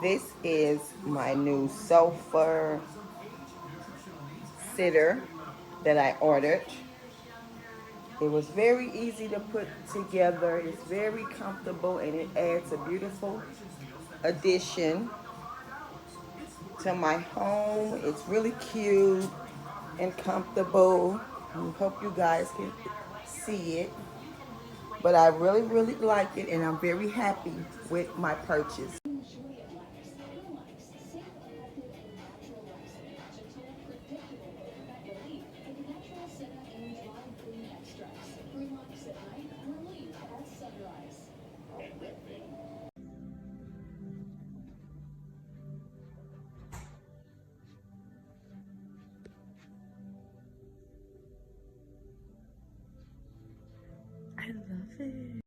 This is my new sofa sitter that I ordered. It was very easy to put together. It's very comfortable and it adds a beautiful addition to my home. It's really cute and comfortable. I hope you guys can see it. But I really like it and I'm very happy with my purchase. I love it.